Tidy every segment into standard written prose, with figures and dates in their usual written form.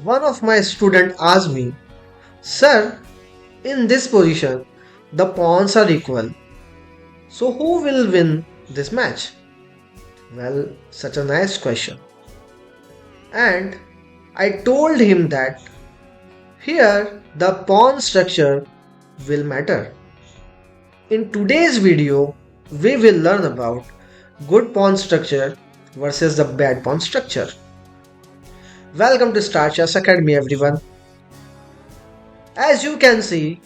One of my students asked me, Sir, in this position, the pawns are equal. So who will win this match? Well, such a nice question. And I told him that here the pawn structure will matter. In today's video, we will learn about good pawn structure versus the bad pawn structure. Welcome to Starchess Academy everyone. As you can see,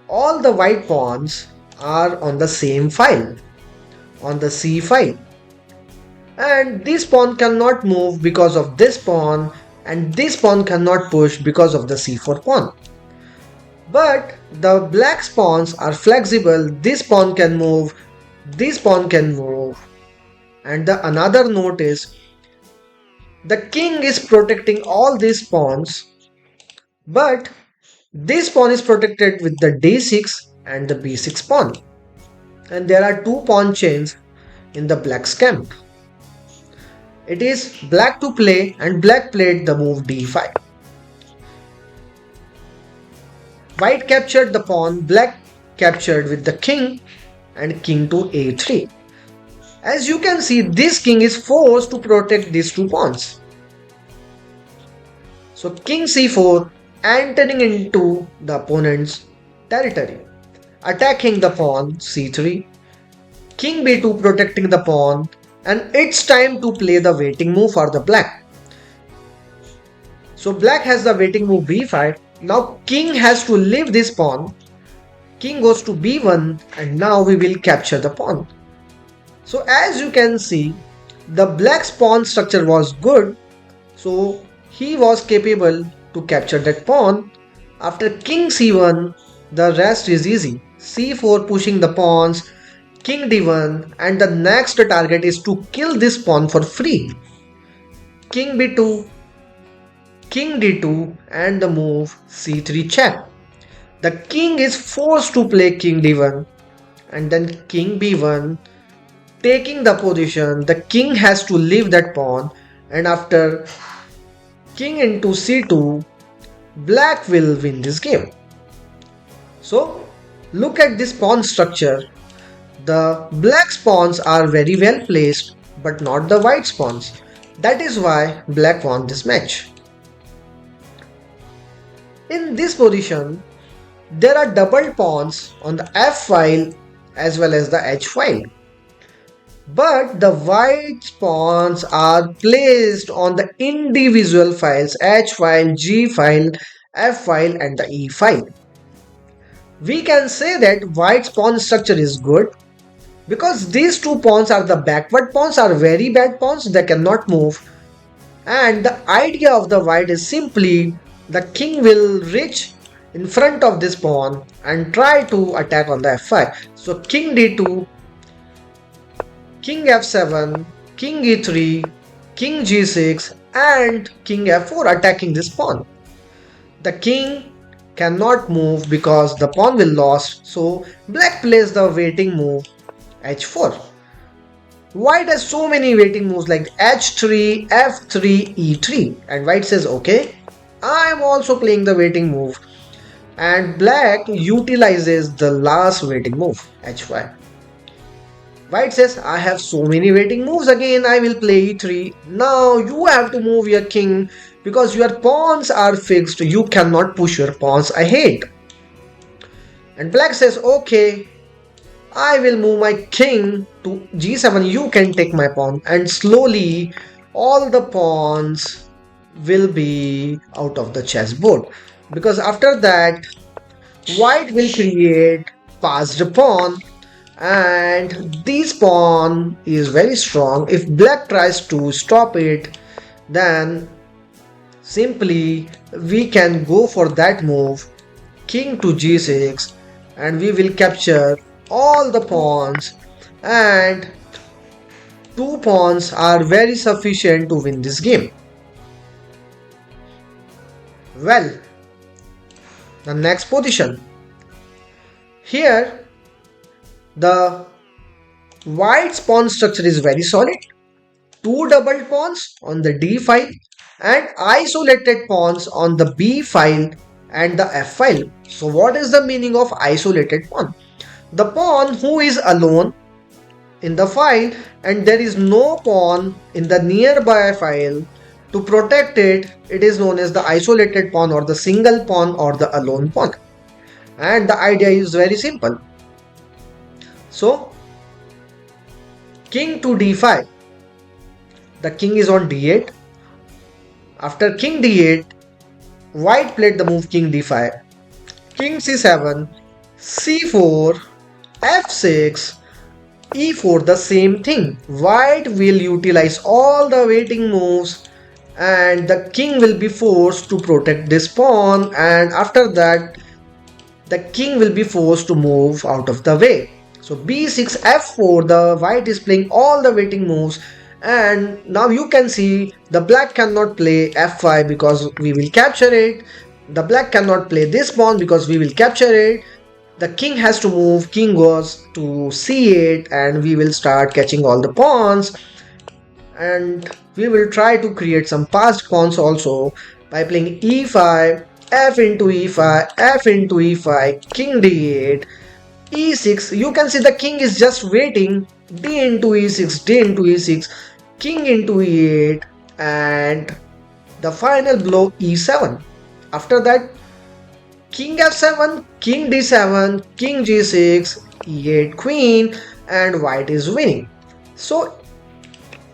all the white pawns are on the same file, on the C file. And this pawn cannot move because of this pawn, and this pawn cannot push because of the C4 pawn. But the black pawns are flexible, this pawn can move, this pawn can move. And the another note is the king is protecting all these pawns, but this pawn is protected with the d6 and the b6 pawn. And there are two pawn chains in the black's camp. It is black to play and black played the move d5. White captured the pawn, black captured with the king and king to a3. As you can see, this king is forced to protect these two pawns. So king c4 entering into the opponent's territory, attacking the pawn c3, king b2 protecting the pawn, and it's time to play the waiting move for the black. So black has the waiting move b5. Now king has to leave this pawn. King goes to b1 and now we will capture the pawn. So as you can see, the black's pawn structure was good. So he was capable to capture that pawn. After king c1, the rest is easy. c4 pushing the pawns, king d1, and the next target is to kill this pawn for free. King b2, king d2, and the move c3 check. The king is forced to play king d1 and then king b1, taking the position. The king has to leave that pawn, and after king into c2, black will win this game. So look at this pawn structure. The black's pawns are very well placed but not the white's pawns. That is why black won this match. In this position, there are double pawns on the f file as well as the h file. But the white pawns are placed on the individual files h file, g file, f file and the e file. We can say that white's pawn structure is good because these two pawns are the backward pawns, are very bad pawns, they cannot move. And the idea of the white is simply the king will reach in front of this pawn and try to attack on the f5. So king d2, king f7, king e3, king g6 and king f4 attacking this pawn. The king cannot move because the pawn will lost, so black plays the waiting move h4. White has so many waiting moves like h3, f3, e3 and white says okay, I am also playing the waiting move, and black utilizes the last waiting move h5. White says I have so many waiting moves, again I will play e3. Now you have to move your king because your pawns are fixed, you cannot push your pawns ahead. And black says okay, I will move my king to g7, you can take my pawn, and slowly all the pawns will be out of the chessboard because after that white will create passed pawn, and this pawn is very strong. If black tries to stop it, then simply we can go for that move, king to g6, and we will capture all the pawns, and two pawns are very sufficient to win this game. Well, the next position. Here the white's pawn structure is very solid. Two double pawns on the d file, and isolated pawns on the B file and the F file. So what is the meaning of isolated pawn? The pawn who is alone in the file and there is no pawn in the nearby file to protect it, it is known as the isolated pawn or the single pawn or the alone pawn. And the idea is very simple. So king to d5, the king is on d8. After king d8, white played the move king d5, king c7, c4, f6, e4, the same thing. White will utilize all the waiting moves and the king will be forced to protect this pawn, and after that the king will be forced to move out of the way. So b6 f4, the white is playing all the waiting moves, and now you can see the black cannot play f5 because we will capture it. The black cannot play this pawn because we will capture it. The king has to move, king goes to c8, and we will start catching all the pawns. And we will try to create some passed pawns also by playing e5, f into e5, f into e5, king d8, e6. You can see the king is just waiting, d into e6, d into e6, king into e8, and the final blow e7. After that, king f7, king d7, king g6, e8 queen, and white is winning. So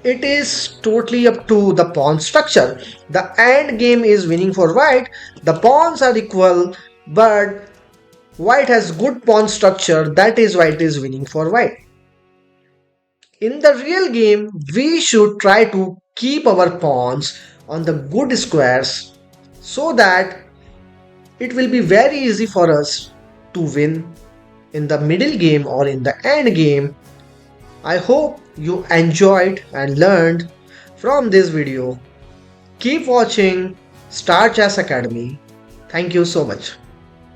it is totally up to the pawn structure. The end game is winning for white. The pawns are equal, but white has good pawn structure, that is why it is winning for white. In the real game, we should try to keep our pawns on the good squares so that it will be very easy for us to win in the middle game or in the end game. I hope you enjoyed and learned from this video. Keep watching Star Chess Academy. Thank you so much.